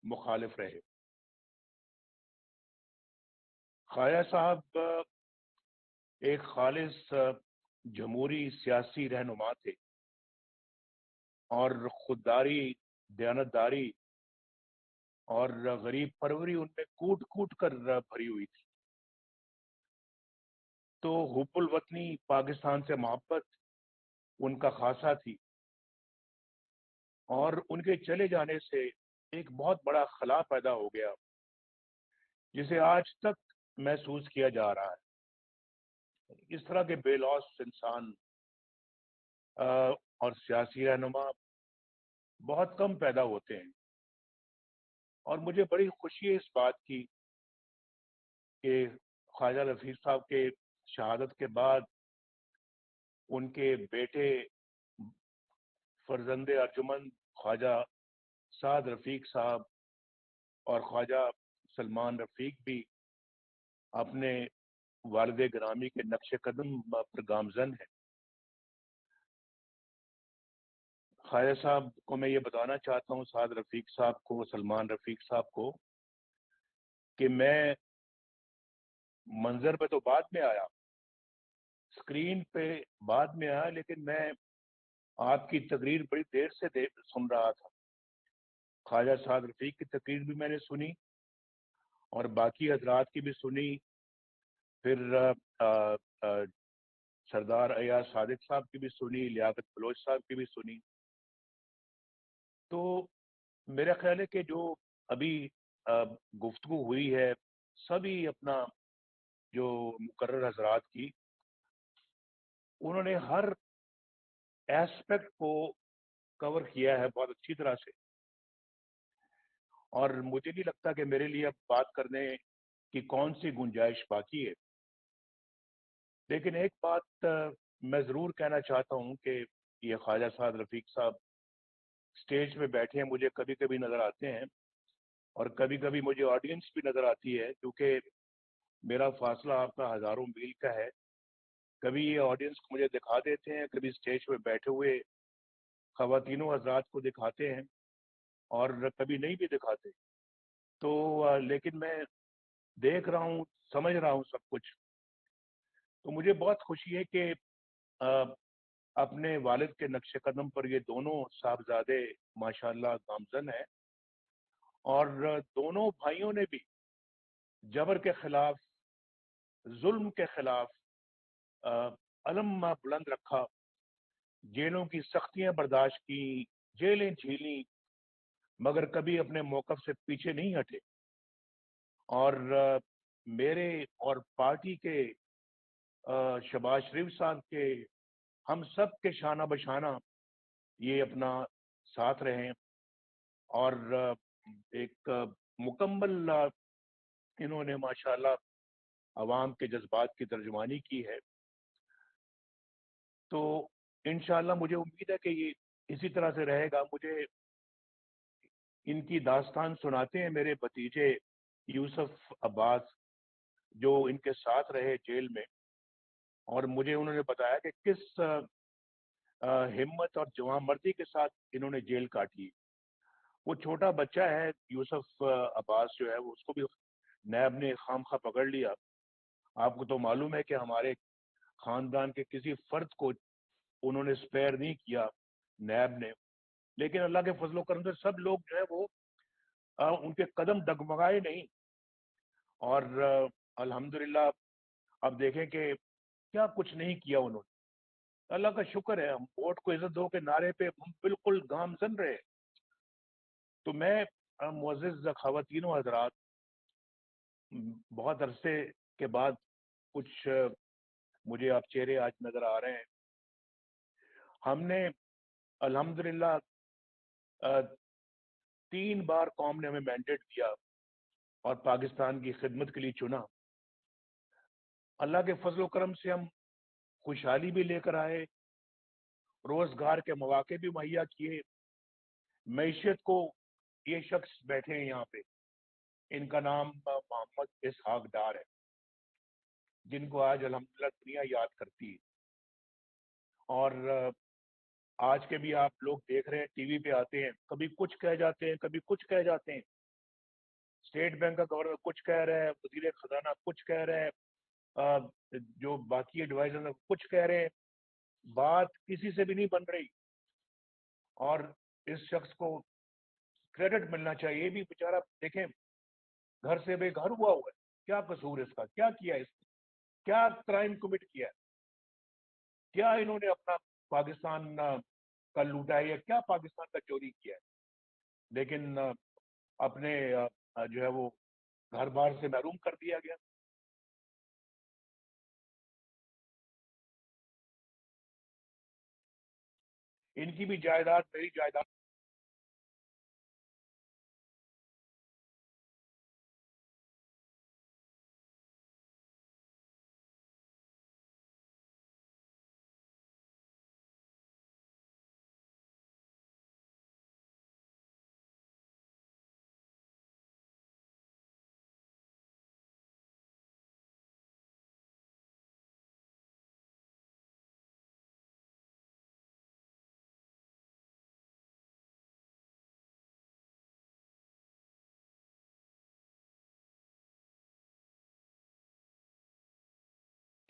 مخالف رہے۔ خواجہ صاحب ایک خالص جمہوری سیاسی رہنما تھے، اور خودداری، دیانتداری اور غریب پروری ان میں کوٹ کوٹ کر بھری ہوئی تھی۔ تو حب الوطنی، پاکستان سے محبت ان کا خاصہ تھی، اور ان کے چلے جانے سے ایک بہت بڑا خلا پیدا ہو گیا، جسے آج تک محسوس کیا جا رہا ہے۔ اس طرح کے بے لوث انسان اور سیاسی رہنما بہت کم پیدا ہوتے ہیں، اور مجھے بڑی خوشی ہے اس بات کی کہ خواجہ رفیق صاحب کے شہادت کے بعد ان کے بیٹے فرزند ارجمند خواجہ سعد رفیق صاحب اور خواجہ سلمان رفیق بھی اپنے والد گرامی کے نقش قدم پر گامزن ہیں۔ خواجہ صاحب کو میں یہ بتانا چاہتا ہوں، سعد رفیق صاحب کو، سلمان رفیق صاحب کو، کہ میں منظر پہ تو بعد میں آیا، اسکرین پہ بعد میں آیا، لیکن میں آپ کی تقریر بڑی دیر سے سن رہا تھا۔ خواجہ سعد رفیق کی تقریر بھی میں نے سنی، اور باقی حضرات کی بھی سنی، پھر سردار ایاز صادق صاحب کی بھی سنی، لیاقت بلوچ صاحب کی بھی سنی۔ تو میرا خیال ہے کہ جو ابھی گفتگو ہوئی ہے، سبھی اپنا جو مقرر حضرات کی، انہوں نے ہر ایسپیکٹ کو کور کیا ہے بہت اچھی طرح سے، اور مجھے نہیں لگتا کہ میرے لیے اب بات کرنے کی کون سی گنجائش باقی ہے۔ لیکن ایک بات میں ضرور کہنا چاہتا ہوں کہ یہ خواجہ سعد رفیق صاحب اسٹیج پہ بیٹھے ہیں، مجھے کبھی کبھی نظر آتے ہیں، اور کبھی کبھی مجھے آڈینس بھی نظر آتی ہے، کیونکہ میرا فاصلہ آپ کا ہزاروں میل کا ہے۔ کبھی یہ آڈینس کو مجھے دکھا دیتے ہیں، کبھی اسٹیج پہ بیٹھے ہوئے خواتینوں حضرات کو دکھاتے ہیں، اور کبھی نہیں بھی دکھاتے۔ تو لیکن میں دیکھ رہا ہوں، سمجھ رہا ہوں سب کچھ۔ تو مجھے بہت خوشی ہے کہ اپنے والد کے نقش قدم پر یہ دونوں صاحبزادے ماشاءاللہ گامزن ہیں، اور دونوں بھائیوں نے بھی جبر کے خلاف، ظلم کے خلاف علم بلند رکھا، جیلوں کی سختیاں برداشت کی، جیلیں جھیلیں، مگر کبھی اپنے موقف سے پیچھے نہیں ہٹے۔ اور میرے اور پارٹی کے، شہباز شریف صاحب کے، ہم سب کے شانہ بشانہ یہ اپنا ساتھ رہیں، اور ایک مکمل انہوں نے ماشاءاللہ عوام کے جذبات کی ترجمانی کی ہے۔ تو انشاءاللہ مجھے امید ہے کہ یہ اسی طرح سے رہے گا۔ مجھے ان کی داستان سناتے ہیں میرے بھتیجے یوسف عباس، جو ان کے ساتھ رہے جیل میں، اور مجھے انہوں نے بتایا کہ کس ہمت اور جواں مردی کے ساتھ انہوں نے جیل کاٹی۔ وہ چھوٹا بچہ ہے یوسف عباس جو ہے، وہ اس کو بھی نیب نے خام خواہ پکڑ لیا۔ آپ کو تو معلوم ہے کہ ہمارے خاندان کے کسی فرد کو انہوں نے سپیئر نہیں کیا نیب نے، لیکن اللہ کے فضل و کرم سے سب لوگ جو ہے وہ ان کے قدم ڈگمگائے نہیں، اور الحمدللہ اب دیکھیں کہ کیا کچھ نہیں کیا انہوں نے۔ اللہ کا شکر ہے، ہم ووٹ کو عزت دو کے نعرے پہ ہم بالکل گامزن رہے۔ تو میں معزز خواتین و حضرات، بہت عرصے کے بعد کچھ مجھے آپ چہرے آج نظر آ رہے ہیں۔ ہم نے الحمدللہ 3 بار قوم نے ہمیں مینڈیٹ دیا اور پاکستان کی خدمت کے لیے چنا۔ اللہ کے فضل و کرم سے ہم خوشحالی بھی لے کر آئے، روزگار کے مواقع بھی مہیا کیے، معیشت کو، یہ شخص بیٹھے ہیں یہاں پہ، ان کا نام محمد اسحاق ڈار ہے، جن کو آج الحمدللہ دنیا یاد کرتی ہے۔ اور آج کے بھی آپ لوگ دیکھ رہے ہیں، ٹی وی پہ آتے ہیں، کبھی کچھ کہہ جاتے ہیں، کبھی کچھ کہہ جاتے ہیں، اسٹیٹ بینک کا گورنر کچھ کہہ رہا ہے, وزیر خزانہ کچھ کہہ رہا ہے, جو باقی ایڈوائزر کچھ کہہ رہے ہیں, بات کسی سے بھی نہیں بن رہی. اور اس شخص کو کریڈٹ ملنا چاہیے. یہ بھی بیچارہ دیکھیں گھر سے بے گھر ہوا ہے, کیا قصور ہے اس کا, کیا کیا اس نے, کیا کرائم کمٹ کیا ہے, کیا انہوں نے اپنا پاکستان کا لوٹا ہے, یا کیا پاکستان کا چوری کیا ہے, لیکن اپنے جو ہے وہ گھر بار سے محروم کر دیا گیا. ان کی بھی جائیداد میری جائیداد.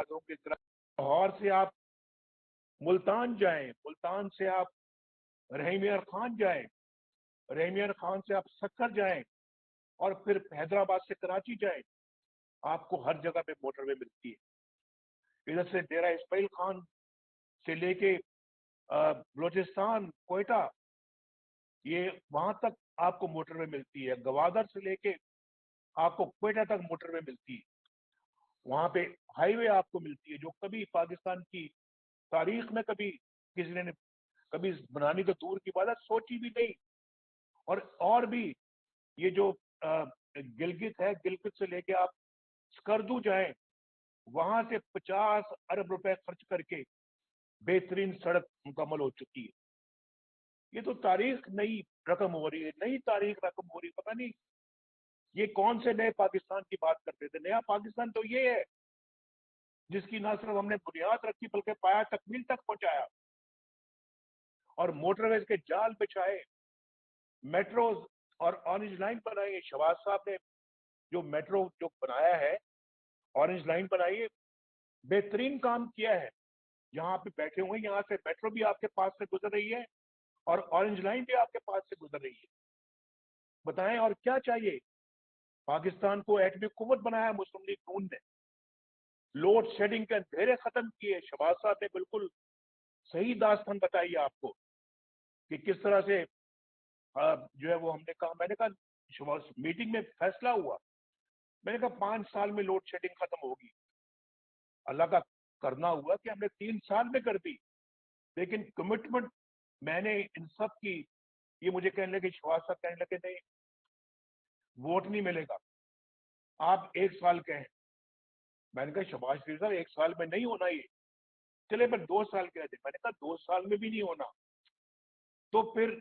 لاہور سے آپ ملتان جائیں, ملتان سے آپ رحیمیار خان جائیں, رحیمیار خان سے آپ سکر جائیں, اور پھر حیدرآباد سے کراچی جائیں, آپ کو ہر جگہ پہ موٹر وے ملتی ہے. ادھر سے ڈیرہ اسماعیل خان سے لے کے بلوچستان, کوئٹہ, یہ وہاں تک آپ کو موٹر وے ملتی ہے. گوادر سے لے کے آپ کو کوئٹہ تک موٹر وے ملتی ہے. وہاں پہ ہائی وے آپ کو ملتی ہے, جو کبھی پاکستان کی تاریخ میں کبھی کسی نے کبھی بنانی تو دور کی بات ہے, سوچی بھی نہیں. اور بھی یہ جو گلگت ہے, گلگت سے لے کے آپ اسکردو جائیں, وہاں سے 50 ارب روپے خرچ کر کے بہترین سڑک مکمل ہو چکی ہے. یہ تو تاریخ نئی رقم ہو رہی ہے, نئی تاریخ رقم ہو رہی ہے. پتہ نہیں یہ کون سے نئے پاکستان کی بات کرتے تھے. نیا پاکستان تو یہ ہے جس کی نہ صرف ہم نے بنیاد رکھی بلکہ پایا تکمیل تک پہنچایا, اور موٹر ویز کے جال بچھائے, میٹروز اور اورنج لائن بنائی. شہباز صاحب نے جو میٹرو جو بنایا ہے, اورنج لائن بنائی ہے, بہترین کام کیا ہے. جہاں پہ بیٹھے ہوئے یہاں سے میٹرو بھی آپ کے پاس سے گزر رہی ہے, اور اورنج لائن بھی آپ کے پاس سے گزر رہی ہے. بتائیں اور کیا چاہیے. پاکستان کو ایٹمی قوت بنایا مسلم لیگ نون نے, لوڈ شیڈنگ کے اندھیرے ختم کیے. شہباز صاحب نے بالکل صحیح داستان بتائی آپ کو کہ کس طرح سے جو ہے وہ ہم نے کہا, میں نے کہا میٹنگ میں فیصلہ ہوا, میں نے کہا 5 سال میں لوڈ شیڈنگ ختم ہوگی. اللہ کا کرنا ہوا کہ ہم نے 3 سال میں کر دی. لیکن کمٹمنٹ میں نے ان سب کی, یہ مجھے کہنے لگے, شہباز صاحب کہنے لگے نہیں ووٹ نہیں ملے گا, آپ 1 سال کہیں. میں نے کہا شہباز شریف صاحب 1 سال میں نہیں ہونا یہ, چلے پر 2 سال کہہ دیں. میں نے کہا 2 سال میں بھی نہیں ہونا تو پھر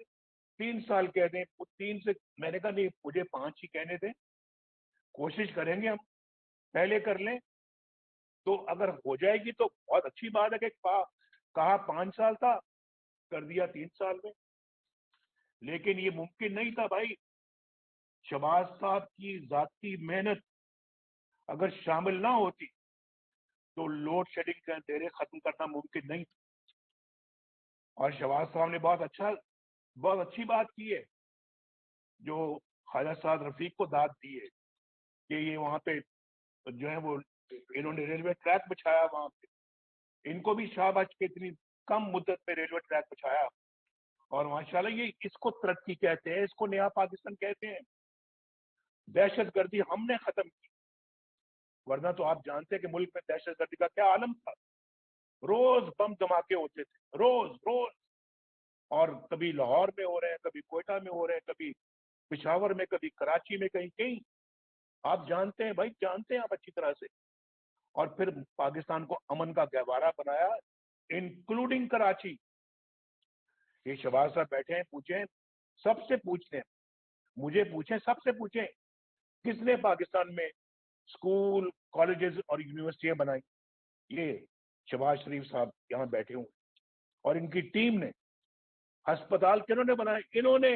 3 سال کہہ دیں. 3 سے میں نے کہا نہیں, مجھے 5 ہی کہنے دیں, کوشش کریں گے ہم پہلے کر لیں, تو اگر ہو جائے گی تو بہت اچھی بات ہے کہ کہا 5 سال تھا, کر دیا 3 سال میں. لیکن یہ ممکن نہیں تھا بھائی. شہباز صاحب کی ذاتی محنت اگر شامل نہ ہوتی تو لوڈ شیڈنگ کے اندھیرے ختم کرنا ممکن نہیں تھا. اور شہباز صاحب نے بہت اچھی بات کی ہے, جو خواجہ سعد رفیق کو داد دی ہے کہ یہ وہاں پہ جو ہے وہ انہوں نے ریلوے ٹریک بچھایا وہاں پہ. ان کو بھی شاباش کے اتنی کم مدت میں ریلوے ٹریک بچھایا, اور ماشاءاللہ یہ اس کو ترقی کہتے ہیں, اس کو نیا پاکستان کہتے ہیں. دہشت گردی ہم نے ختم کی, ورنہ تو آپ جانتے ہیں کہ ملک میں دہشت گردی کا کیا عالم تھا. روز بم دھماکے ہوتے تھے, روز روز, اور کبھی لاہور میں ہو رہے ہیں, کبھی کوئٹہ میں ہو رہے ہیں, کبھی پشاور میں, کبھی کراچی میں, کہیں کہیں. آپ جانتے ہیں بھائی, جانتے ہیں آپ اچھی طرح سے. اور پھر پاکستان کو امن کا گہوارہ بنایا, انکلوڈنگ کراچی. یہ شہباز صاحب بیٹھے ہیں, پوچھیں, سب سے پوچھتے ہیں, مجھے پوچھیں, سب سے پوچھیں, کس نے پاکستان میں اسکول, کالجز اور یونیورسٹیاں بنائی؟ یہ شہباز شریف صاحب یہاں بیٹھے ہوں, اور ان کی ٹیم نے. ہسپتال کنہوں نے بنائے؟ انہوں نے.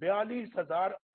42,000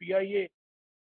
PIA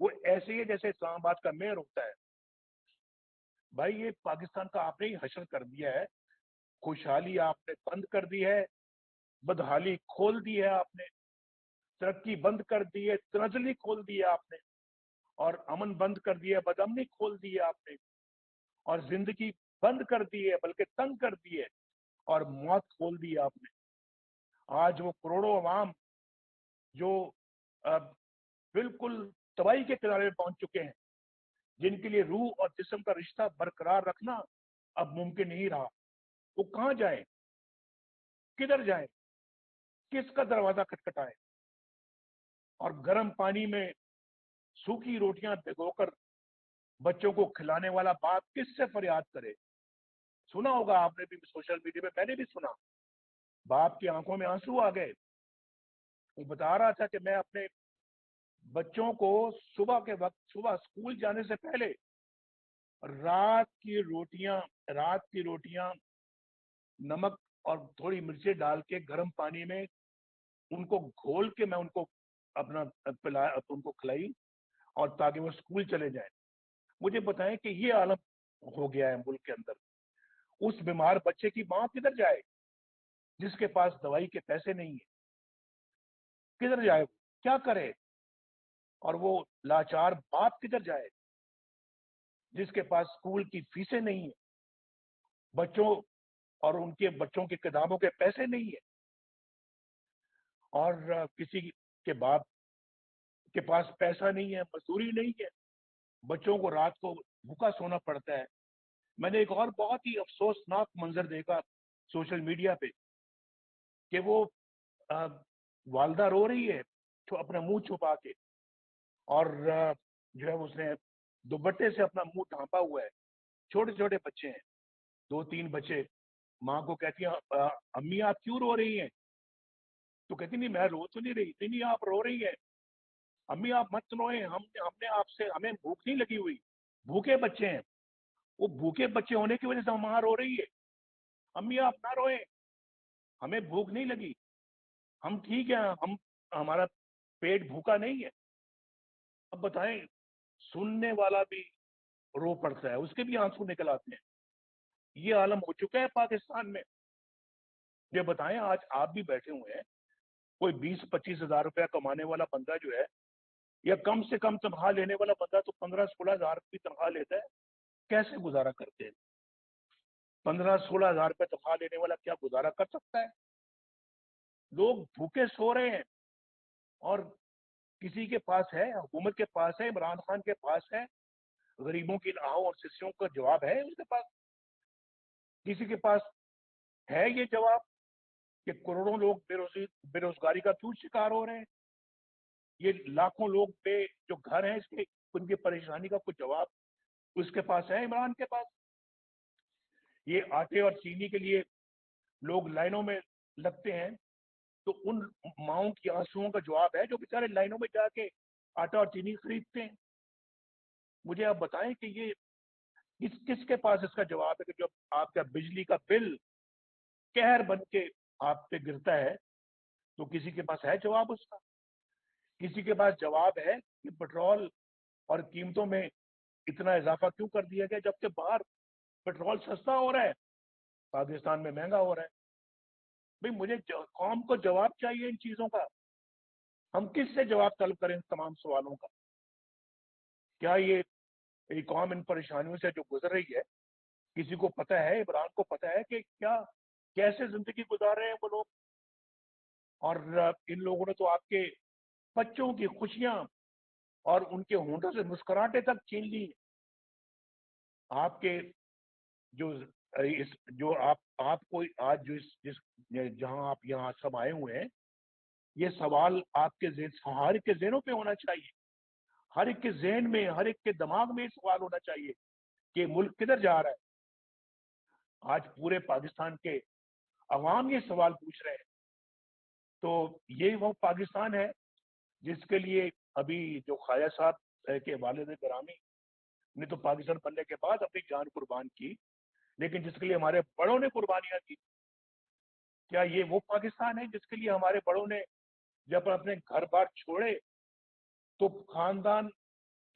وہ ایسے ہی ہے جیسے اسلام آباد کا میئر ہوتا ہے. بھائی یہ پاکستان کا آپ نے ہی حشر کر دیا ہے. خوشحالی آپ نے بند کر دی ہے, بدحالی کھول دی ہے آپ نے, ترقی بند کر دی ہے, تنزلی کھول دی ہے آپ نے, اور امن بند کر دیا ہے, بدامنی کھول دی ہے آپ نے, اور زندگی بند کر دی ہے بلکہ تنگ کر دی ہے, اور موت کھول دی ہے آپ نے. آج وہ کروڑوں عوام جو بالکل تباہی کے کنارے میں پہنچ چکے ہیں, جن کے لیے روح اور جسم کا رشتہ برقرار رکھنا اب ممکن نہیں رہا, وہ کہاں جائیں, کدھر جائیں, کس کا دروازہ کھٹکھٹائیں, اور گرم پانی میں سوکھی روٹیاں بھگو کر بچوں کو کھلانے والا باپ کس سے فریاد کرے. سنا ہوگا آپ نے بھی سوشل میڈیا پہ, میں نے بھی سنا, باپ کی آنکھوں میں آنسو آ گئے. وہ بتا رہا تھا کہ میں اپنے بچوں کو صبح کے وقت, صبح اسکول جانے سے پہلے رات کی روٹیاں نمک اور تھوڑی مرچیں ڈال کے گرم پانی میں ان کو گھول کے میں ان کو اپنا ان کو کھلائی, اور تاکہ وہ اسکول چلے جائیں. مجھے بتائیں کہ یہ عالم ہو گیا ہے ملک کے اندر. اس بیمار بچے کی ماں کدھر جائے جس کے پاس دوائی کے پیسے نہیں ہیں؟ کدھر جائے, کیا کرے؟ اور وہ لاچار باپ کدھر جائے جس کے پاس اسکول کی فیسیں نہیں ہیں, بچوں اور ان کے بچوں کی کتابوں کے پیسے نہیں ہیں, اور کسی کے باپ کے پاس پیسہ نہیں ہے, مزدوری نہیں ہے, بچوں کو رات کو بھوکا سونا پڑتا ہے. میں نے ایک اور بہت ہی افسوسناک منظر دیکھا سوشل میڈیا پہ کہ وہ والدہ رو رہی ہے اپنا منہ چھپا کے, اور جو ہے اس نے دوپٹے سے اپنا منہ ڈھانپا ہوا ہے. چھوٹے چھوٹے بچے ہیں, 2-3 بچے. ماں کو کہتی ہیں امی آپ کیوں رو رہی ہیں؟ تو کہتی نہیں میں رو تو نہیں رہی. نہیں آپ رو رہی ہیں. امی آپ مت روئیں, ہم نے آپ سے, ہمیں بھوک نہیں لگی ہوئی, بھوکے بچے ہیں. وہ بھوکے بچے ہونے کی وجہ سے ماں رو رہی ہے. امی آپ نہ روئیں, ہمیں بھوک نہیں لگی, ہم ٹھیک ہیں, ہمارا پیٹ بھوکا نہیں ہے. اب بتائیں, سننے والا بھی رو پڑتا ہے, اس کے بھی آنسو نکل آتے ہیں. یہ عالم ہو چکا ہے پاکستان میں. یہ بتائیں, آج آپ بھی بیٹھے ہوئے ہیں, کوئی 20-25 ہزار روپیہ کمانے والا بندہ جو ہے, یا کم سے کم تنخواہ لینے والا بندہ تو 15-16 ہزار کی تنخواہ لیتا ہے, کیسے گزارا کرتے ہیں؟ 15-16 ہزار روپے تنخواہ لینے والا کیا گزارا کر سکتا ہے؟ لوگ بھوکے سو رہے ہیں, اور کسی کے پاس ہے, حکومت کے پاس ہے, عمران خان کے پاس ہے, غریبوں کی آہوں اور سسیوں کا جواب ہے اس کے پاس؟ کسی کے پاس ہے یہ جواب کہ کروڑوں لوگ بے روزگاری کا کیوں شکار ہو رہے ہیں؟ یہ لاکھوں لوگ پہ جو گھر ہیں اس کے, ان کی پریشانی کا کچھ جواب اس کے پاس ہے, عمران کے پاس؟ یہ آٹے اور چینی کے لیے لوگ لائنوں میں لگتے ہیں, تو ان ماؤں کی آنسوؤں کا جواب ہے جو بیچارے لائنوں میں جا کے آٹا اور چینی خریدتے ہیں؟ مجھے آپ بتائیں کہ یہ کس کے پاس اس کا جواب ہے کہ جو آپ کا بجلی کا بل قہر بن کے آپ پہ گرتا ہے, تو کسی کے پاس ہے جواب اس کا؟ کسی کے پاس جواب ہے کہ پٹرول اور قیمتوں میں اتنا اضافہ کیوں کر دیا گیا جبکہ باہر پٹرول سستا ہو رہا ہے, پاکستان میں مہنگا ہو رہا ہے؟ بھئی مجھے قوم کو جواب چاہیے ان چیزوں کا. ہم کس سے جواب طلب کریں ان تمام سوالوں کا؟ کیا یہ قوم ان پریشانیوں سے جو گزر رہی ہے, کسی کو پتہ ہے, عمران کو پتہ ہے کہ کیسے زندگی گزار رہے ہیں وہ لوگ؟ اور ان لوگوں نے تو آپ کے بچوں کی خوشیاں اور ان کے ہونٹوں سے مسکراہٹیں تک چھین لی. آپ کے جو آپ کو آج جہاں آپ یہاں سب آئے ہوئے ہیں, یہ سوال آپ کے ہر ایک کے ذہنوں پہ ہونا چاہیے, ہر ایک کے ذہن میں, ہر ایک کے دماغ میں یہ سوال ہونا چاہیے کہ ملک کدھر جا رہا ہے. آج پورے پاکستان کے عوام یہ سوال پوچھ رہے ہیں. تو یہ وہ پاکستان ہے جس کے لیے ابھی جو خواجہ صاحب کے والد گرامی نے تو پاکستان بننے کے بعد اپنی جان قربان کی, لیکن جس کے لیے ہمارے بڑوں نے قربانیاں کی, کیا یہ وہ پاکستان ہے جس کے لیے ہمارے بڑوں نے جب اپنے گھر بار چھوڑے تو خاندان